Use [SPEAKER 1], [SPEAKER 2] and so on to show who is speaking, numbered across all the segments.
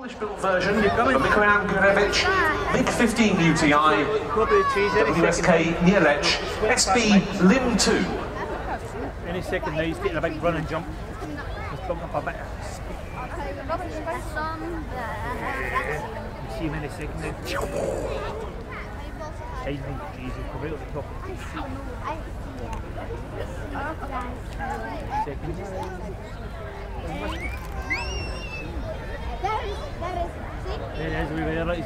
[SPEAKER 1] Polish-built version of the MiG-15 UTI, WSK Nierech, SB Lim 2.
[SPEAKER 2] Any second now he's getting a big run and jump. Just bump up a bit. You see him in a second now. Side line, Jesus, come right up the top. Second. There it is, we were right.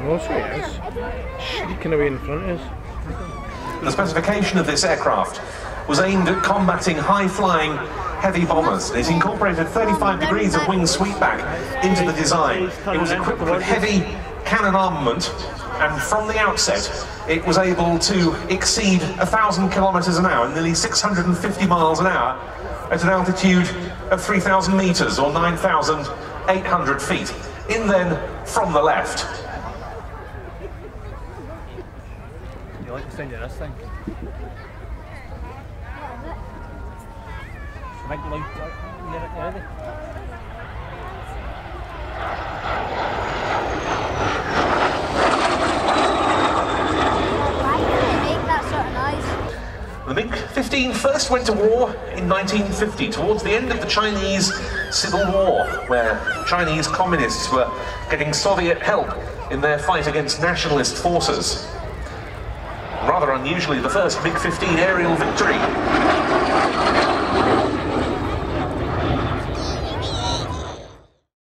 [SPEAKER 3] Oh, so it is. Sneaking away in front of us.
[SPEAKER 1] The specification of this aircraft was aimed at combating high-flying heavy bombers. It incorporated 35 degrees of wing sweepback into the design. It was equipped with heavy cannon armament, and from the outset it was able to exceed 1,000 kilometers an hour, nearly 650 miles an hour, at an altitude of 3,000 meters or 9,800 feet. In then from the left.
[SPEAKER 2] You like the sound of this thing? Big light,
[SPEAKER 1] The MiG-15 first went to war in 1950, towards the end of the Chinese Civil War, where Chinese communists were getting Soviet help in their fight against nationalist forces. Rather unusually, the first MiG-15 aerial victory